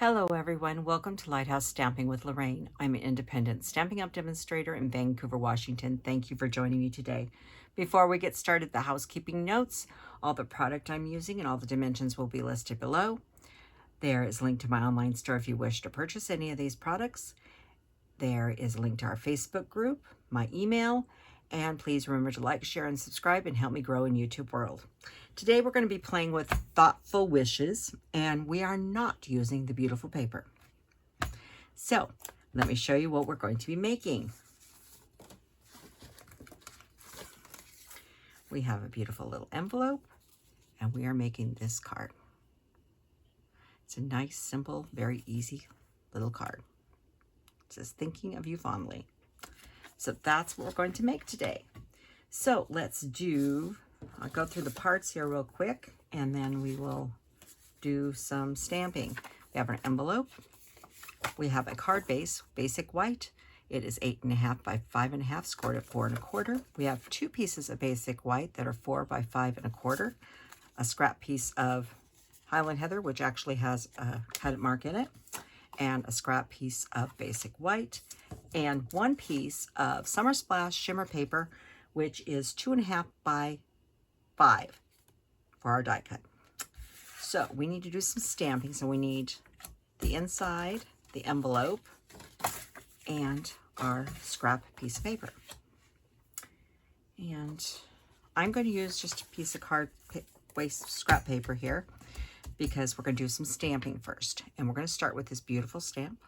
Hello everyone, welcome to Lighthouse Stamping with Lorraine. I'm an independent Stampin' Up! Demonstrator in Vancouver, Washington. Thank you for joining me today. Before we get started, the housekeeping notes, all the product I'm using and all the dimensions will be listed below. There is a link to my online store if you wish to purchase any of these products. There is a link to our Facebook group, my email, and please remember to like, share, and subscribe and help me grow in YouTube world. Today we're going to be playing with Thoughtful Wishes, and we are not using the beautiful paper. So let me show you what we're going to be making. We have a beautiful little envelope, and we are making this card. It's a nice, simple, very easy little card. It says, thinking of you fondly. So that's what we're going to make today. So let's do, I'll go through the parts here real quick, and then we will do some stamping. We have an envelope. We have a card base, basic white. It is 8.5 by 5.5, scored at 4 1/4. We have two pieces of basic white that are 4 by 5 1/4. A scrap piece of Highland Heather, which actually has a cut mark in it, and a scrap piece of basic white, and one piece of Summer Splash shimmer paper, which is 2.5 by 5 for our die cut. So we need to do some stamping. So we need the inside, the envelope, and our scrap piece of paper. And I'm going to use just a piece of waste scrap paper here, because we're going to do some stamping first. And we're going to start with this beautiful stamp.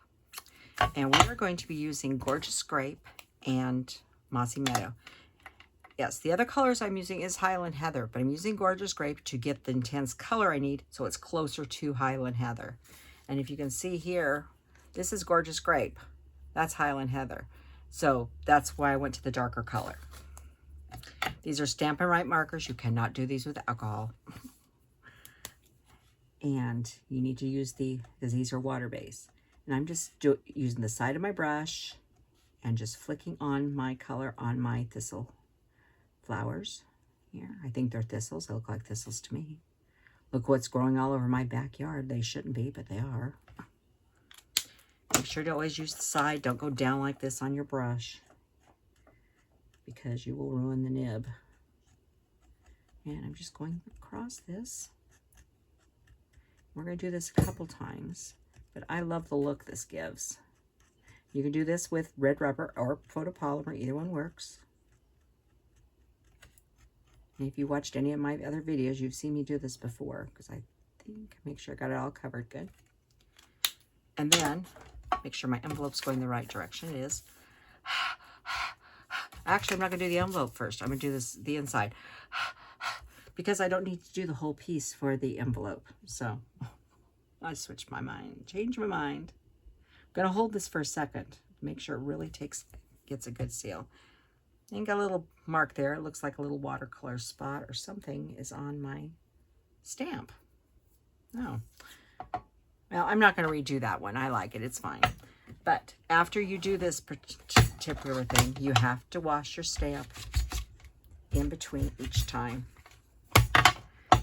And we are going to be using Gorgeous Grape and Mossy Meadow. Yes, the other colors I'm using is Highland Heather, but I'm using Gorgeous Grape to get the intense color I need so it's closer to Highland Heather. And if you can see here, this is Gorgeous Grape. That's Highland Heather. So that's why I went to the darker color. These are Stampin' Right markers. You cannot do these with alcohol. And you need to use because these are water-based. And I'm just using the side of my brush and just flicking on my color on my thistle flowers here. I think they're thistles. They look like thistles to me. Look what's growing all over my backyard. They shouldn't be, but they are. Make sure to always use the side. Don't go down like this on your brush, because you will ruin the nib. And I'm just going across this. We're going to do this a couple times, but I love the look this gives. You can do this with red rubber or photopolymer. Either one works. And if you watched any of my other videos, you've seen me do this before, because I think, make sure I got it all covered good. And then make sure my envelope's going the right direction. It is. Actually, I'm not going to do the envelope first. I'm going to do the inside, because I don't need to do the whole piece for the envelope. So I switched my mind, changed my mind. I'm going to hold this for a second, make sure it really gets a good seal. And got a little mark there. It looks like a little watercolor spot or something is on my stamp. No. Well, I'm not going to redo that one. I like it. It's fine. But after you do this particular thing, you have to wash your stamp in between each time.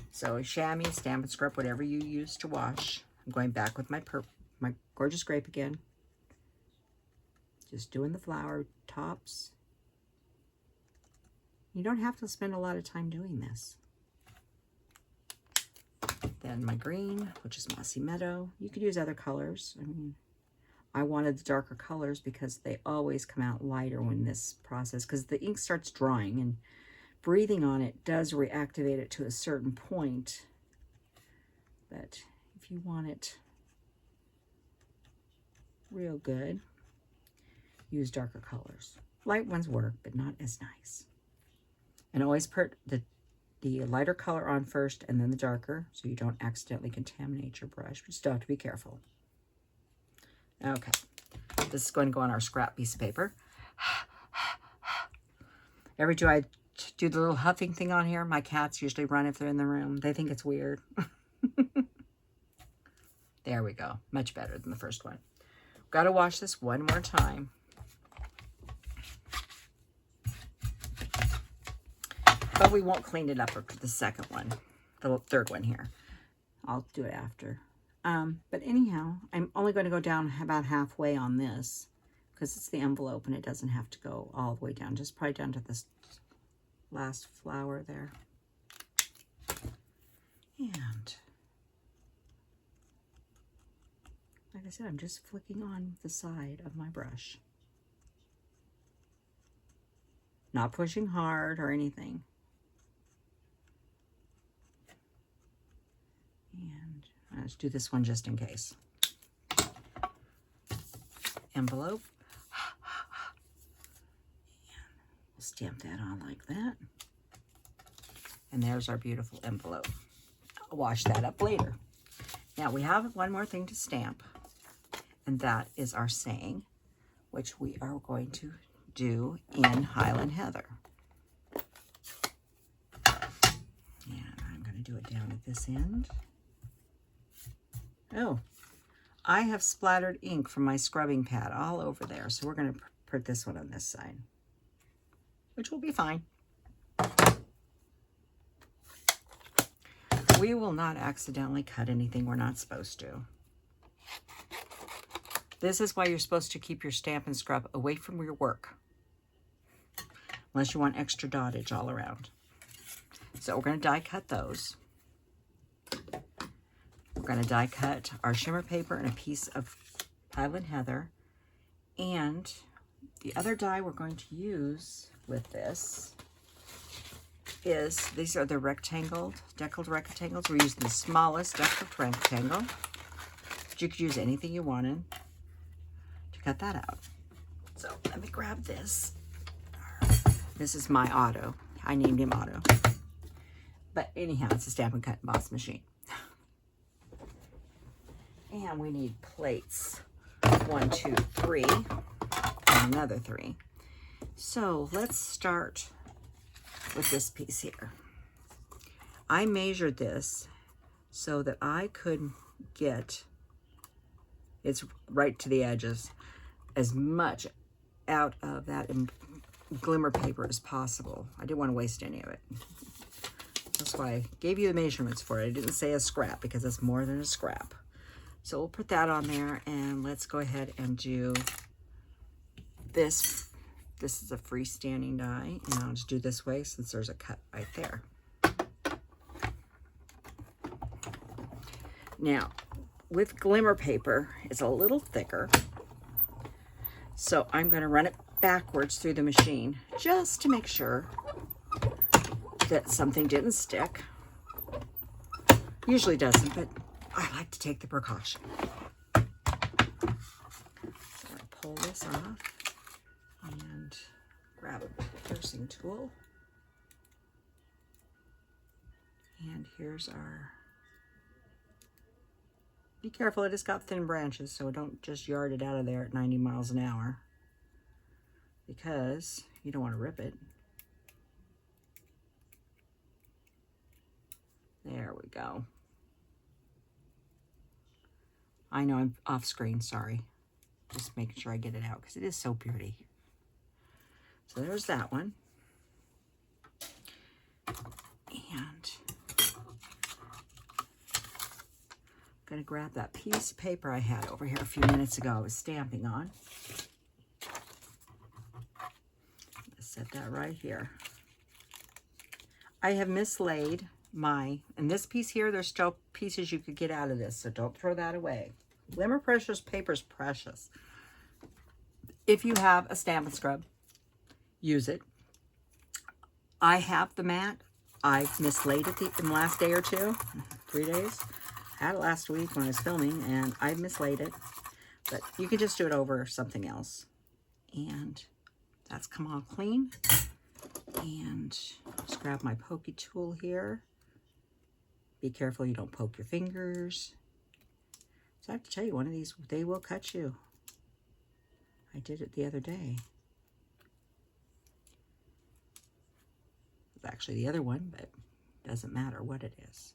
So chamois, Stampin' Scrub, whatever you use to wash. I'm going back with my Gorgeous Grape again. Just doing the flower tops. You don't have to spend a lot of time doing this. Then my green, which is Mossy Meadow. You could use other colors. I mean, I wanted the darker colors because they always come out lighter when this process, because the ink starts drying, and breathing on it does reactivate it to a certain point. But if you want it real good, use darker colors. Light ones work, but not as nice. And always put the lighter color on first and then the darker, so you don't accidentally contaminate your brush. You still have to be careful. Okay, this is going to go on our scrap piece of paper. Every time I do the little huffing thing on here, my cats usually run if they're in the room. They think it's weird. There we go. Much better than the first one. Got to wash this one more time. But we won't clean it up for the second one, the third one here. I'll do it after But anyhow, I'm only going to go down about halfway on this because it's the envelope and it doesn't have to go all the way down, just probably down to this last flower there. And like I said, I'm just flicking on the side of my brush. Not pushing hard or anything. And let's do this one just in case. Envelope. We'll stamp that on like that. And there's our beautiful envelope. I'll wash that up later. Now we have one more thing to stamp, and that is our saying, which we are going to do in Highland Heather. And I'm going to do it down at this end. Oh, I have splattered ink from my scrubbing pad all over there, so we're going to put this one on this side, which will be fine. We will not accidentally cut anything we're not supposed to. This is why you're supposed to keep your Stampin' Scrub away from your work, unless you want extra dottage all around. So we're going to die cut those. We're going to die cut our shimmer paper and a piece of Highland Heather. And the other die we're going to use with this is, these are the deckled rectangles. We're using the smallest deckled rectangle. But you could use anything you wanted to cut that out. So let me grab this. This is my Otto. I named him Otto. But anyhow, it's a Stampin' Cut and Emboss machine. And we need plates. 1, 2, 3, and another 3. So let's start with this piece here. I measured this so that I could get, it's right to the edges, as much out of that glimmer paper as possible. I didn't want to waste any of it. That's why I gave you the measurements for it. I didn't say a scrap because it's more than a scrap. So we'll put that on there, and let's go ahead and do this. This is a freestanding die, and I'll just do this way since there's a cut right there. Now, with glimmer paper, it's a little thicker, so I'm going to run it backwards through the machine just to make sure that something didn't stick. Usually doesn't, but I like to take the precaution. So I'm going to pull this off and grab a piercing tool. And here's our, be careful, it has got thin branches, so don't just yard it out of there at 90 miles an hour because you don't want to rip it. There we go. I know I'm off screen, sorry. Just making sure I get it out because it is so pretty. So there's that one. And I'm going to grab that piece of paper I had over here a few minutes ago I was stamping on. Let's set that right here. I have mislaid and this piece here, there's still pieces you could get out of this, so don't throw that away. Glimmer Precious paper is precious. If you have a Stampin' Scrub, use it. I have the mat. I've mislaid it in the last day or two, 3 days. I had it last week when I was filming, and I mislaid it. But you can just do it over something else. And that's come all clean. And just grab my pokey tool here. Be careful you don't poke your fingers. So I have to tell you, one of these, they will cut you. I did it the other day. It's actually the other one, but it doesn't matter what it is.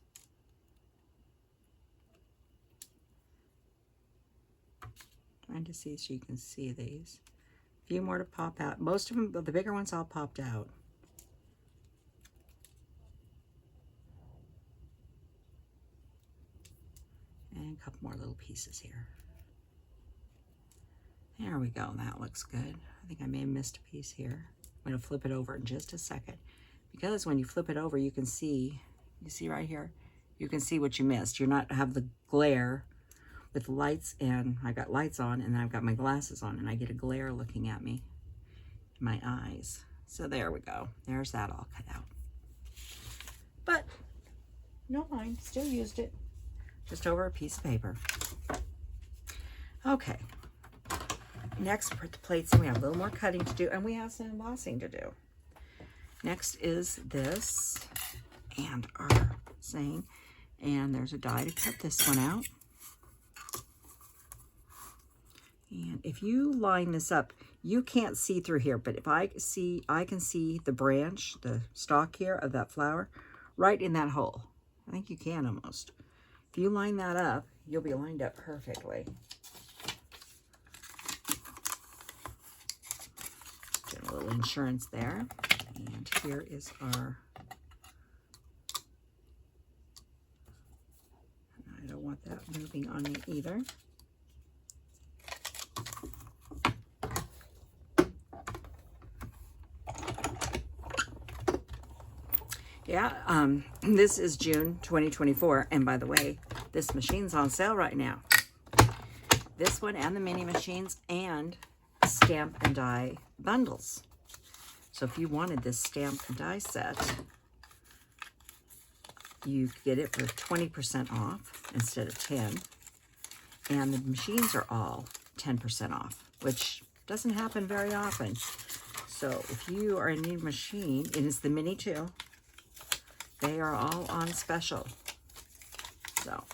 Trying to see so you can see these. A few more to pop out. Most of them, the bigger ones all popped out. And couple more little pieces here. There we go, that looks good. I think I may have missed a piece here. I'm gonna flip it over in just a second. Because when you flip it over, you can see, you see right here, you can see what you missed. You're not have the glare with lights, and I got lights on, and then I've got my glasses on, and I get a glare looking at me in my eyes. So there we go. There's that all cut out. But no mind, still used it. Just over a piece of paper. Okay. Next, put the plates in. We have a little more cutting to do, and we have some embossing to do. Next is this, and our saying, and there's a die to cut this one out. And if you line this up, you can't see through here, but if I can see the branch, the stalk here of that flower, right in that hole. I think you can almost. If you line that up, you'll be lined up perfectly. Get a little insurance there. And here is our, I don't want that moving on me either. Yeah, this is June 2024, and by the way, this machine's on sale right now. This one and the mini machines and stamp and die bundles. So if you wanted this stamp and die set, you could get it for 20% off instead of 10. And the machines are all 10% off, which doesn't happen very often. So if you are in need of a machine, it is the mini too. They are all on special. So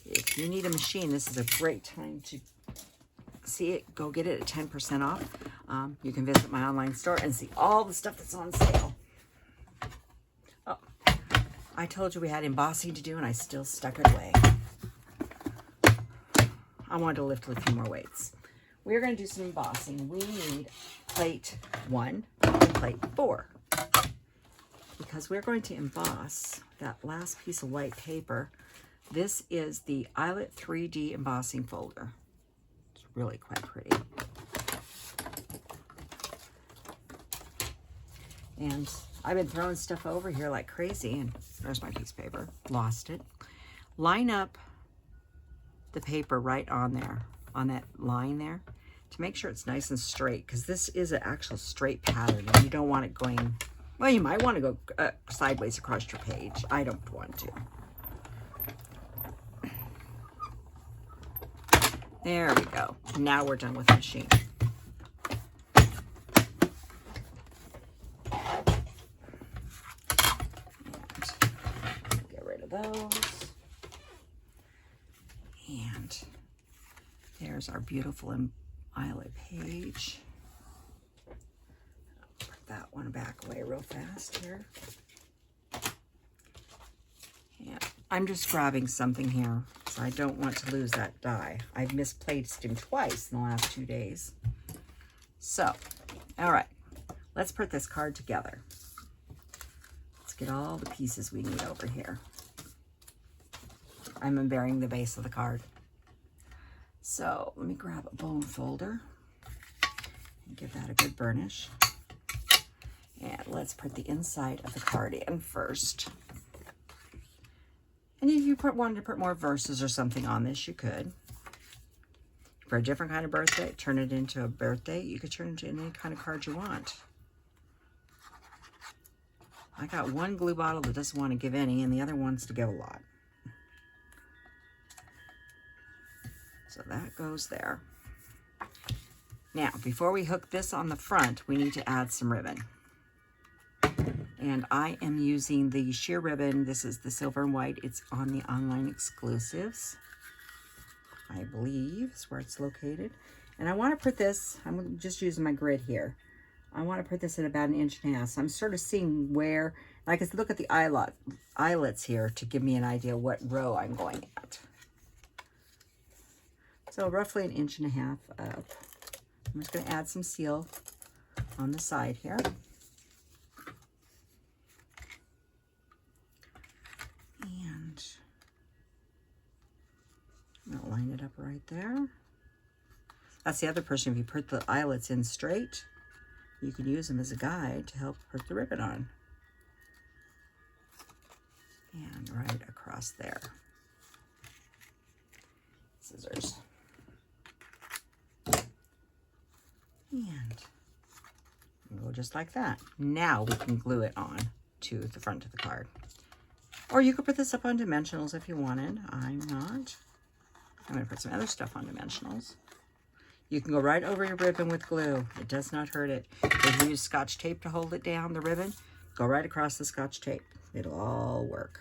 if you need a machine, this is a great time to see it. Go get it at 10% off. You can visit my online store and see all the stuff that's on sale. Oh, I told you we had embossing to do, and I still stuck it away. I wanted to lift a few more weights. We're going to do some embossing. We need plate 1 and plate 4. Because we're going to emboss that last piece of white paper. This is the Eyelet 3D embossing folder. It's really quite pretty. And I've been throwing stuff over here like crazy, and there's my piece of paper. Lost it. Line up the paper right on there, on that line there, to make sure it's nice and straight, because this is an actual straight pattern, and you don't want it going, well, you might want to go sideways across your page. I don't want to. There we go. Now we're done with the machine. And get rid of those. And there's our beautiful Eyelet page. I'll put that one back away real fast here. Yeah, I'm just grabbing something here, so I don't want to lose that die. I've misplaced him twice in the last 2 days. So, all right, let's put this card together. Let's get all the pieces we need over here. I'm unburying the base of the card. So let me grab a bone folder and give that a good burnish. And let's put the inside of the card in first. And if you wanted to put more verses or something on this, you could. For a different kind of birthday, turn it into a birthday. You could turn it into any kind of card you want. I got one glue bottle that doesn't want to give any, and the other wants to give a lot. So that goes there. Now, before we hook this on the front, we need to add some ribbon. And I am using the sheer ribbon. This is the silver and white. It's on the online exclusives, I believe is where it's located. And I want to put this, I'm just using my grid here. I want to put this at about 1.5 inches. So I'm sort of seeing where, I can look at the eyelets here to give me an idea what row I'm going at. So roughly 1.5 inches up. I'm just going to add some seal on the side here. I'll line it up right there. That's the other portion. If you put the eyelets in straight, you can use them as a guide to help put the ribbon on. And right across there. Scissors. And go just like that. Now we can glue it on to the front of the card. Or you could put this up on Dimensionals if you wanted. I'm not. I'm going to put some other stuff on Dimensionals. You can go right over your ribbon with glue. It does not hurt it. If you use Scotch tape to hold it down, the ribbon, go right across the Scotch tape. It'll all work.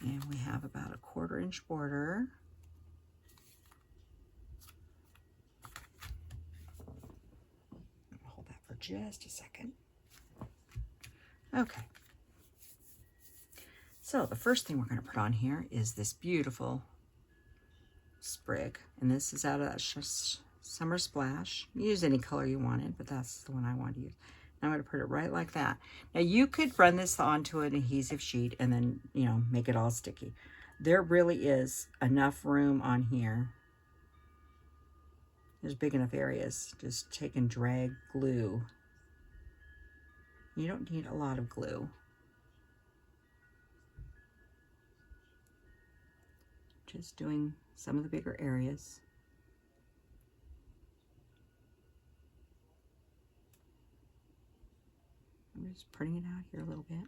And we have about a 1/4 inch border. Hold that for just a second. Okay. So the first thing we're going to put on here is this beautiful sprig. And this is out of that Summer Splash. Use any color you wanted, but that's the one I want to use. And I'm going to put it right like that. Now you could run this onto an adhesive sheet and then, you know, make it all sticky. There really is enough room on here. There's big enough areas. Just take and drag glue. You don't need a lot of glue. Just doing some of the bigger areas. I'm just putting it out here a little bit.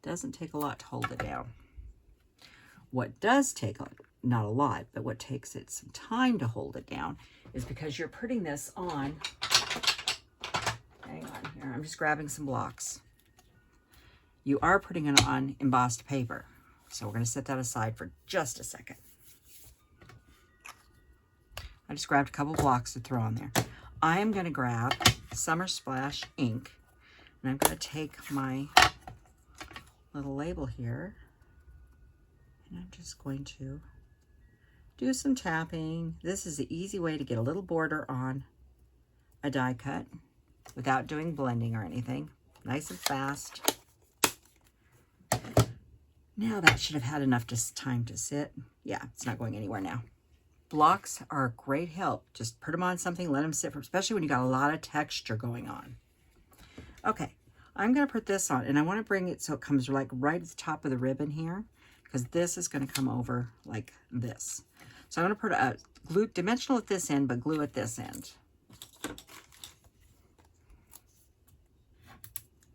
Doesn't take a lot to hold it down. What does take, not a lot, but what takes it some time to hold it down is because you're putting this on, hang on here, I'm just grabbing some blocks. You are putting it on embossed paper. So we're going to set that aside for just a second. I just grabbed a couple blocks to throw on there. I am going to grab Summer Splash ink, and I'm going to take my little label here, and I'm just going to do some tapping. This is the easy way to get a little border on a die cut without doing blending or anything. Nice and fast. Now that should have had enough time to sit. Yeah, it's not going anywhere now. Blocks are a great help. Just put them on something, let them sit, especially when you got a lot of texture going on. Okay, I'm going to put this on, and I want to bring it so it comes like right at the top of the ribbon here, because this is going to come over like this. So I'm going to put a glue dimensional at this end, but glue at this end.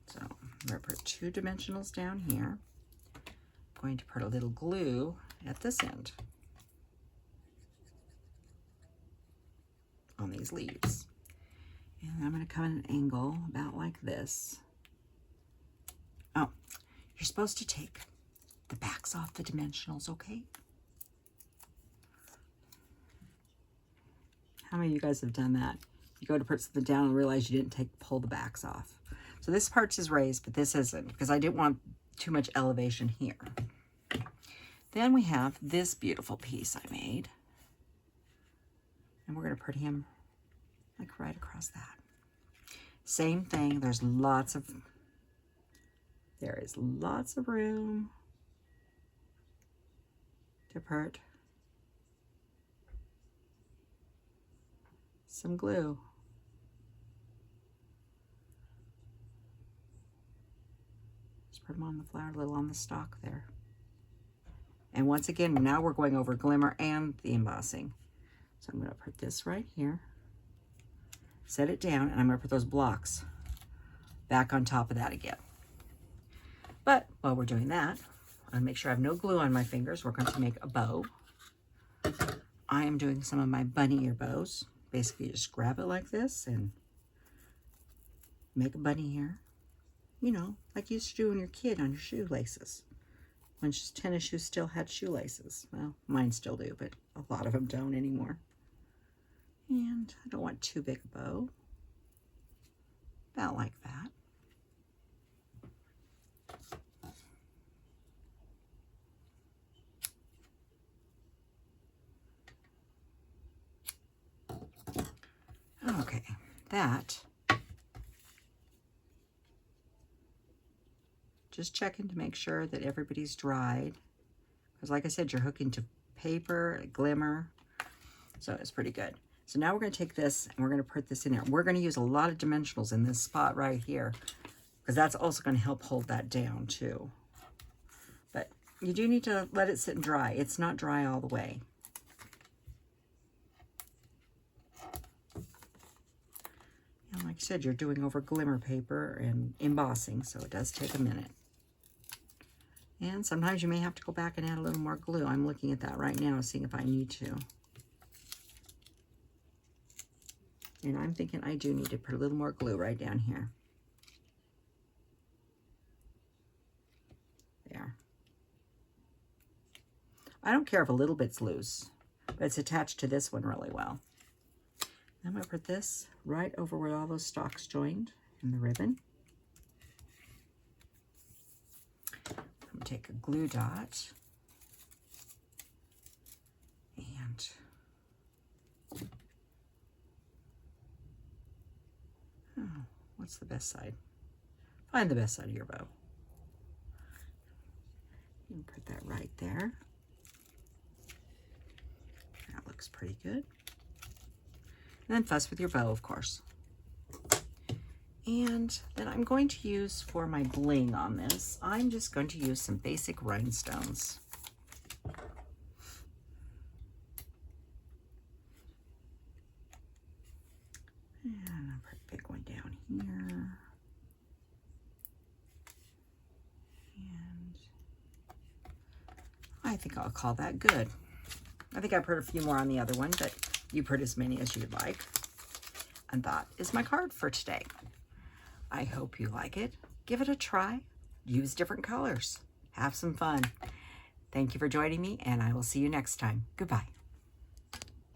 So I'm going to put 2 dimensionals down here. Going to put a little glue at this end on these leaves. And I'm going to come at an angle about like this. Oh, you're supposed to take the backs off the dimensionals, okay? How many of you guys have done that? You go to put something down and realize you didn't pull the backs off. So this part is raised, but this isn't, because I didn't want too much elevation here. Then we have this beautiful piece I made. And we're going to put him like right across that. Same thing, there is lots of room to put some glue. Put them on the flower, a little on the stalk there. And once again, now we're going over Glimmer and the embossing. So I'm going to put this right here, set it down, and I'm going to put those blocks back on top of that again. But while we're doing that, I'll make sure I have no glue on my fingers. We're going to make a bow. I am doing some of my bunny ear bows. Basically, you just grab it like this and make a bunny ear. You know, like you used to do when you're a kid on your shoelaces. When tennis shoes still had shoelaces. Well, mine still do, but a lot of them don't anymore. And I don't want too big a bow. About like that. Okay, that Just checking to make sure that everybody's dried. Because like I said, you're hooking to paper, Glimmer, so it's pretty good. So now we're going to take this and we're going to put this in there. We're going to use a lot of dimensionals in this spot right here, because that's also going to help hold that down too. But you do need to let it sit and dry. It's not dry all the way. And like I said, you're doing over Glimmer paper and embossing, so it does take a minute. And sometimes you may have to go back and add a little more glue. I'm looking at that right now, seeing if I need to. And I'm thinking I do need to put a little more glue right down here. There. I don't care if a little bit's loose, but it's attached to this one really well. I'm going to put this right over where all those stalks joined in the ribbon. I'm going to take a glue dot and what's the best side? Find the best side of your bow. You can put that right there. That looks pretty good. And then fuss with your bow, of course. And then I'm going to use for my bling on this, I'm just going to use some basic rhinestones. And I'll put a big one down here. And I think I'll call that good. I think I put a few more on the other one, but you put as many as you'd like. And that is my card for today. I hope you like it. Give it a try. Use different colors. Have some fun. Thank you for joining me, and I will see you next time. Goodbye.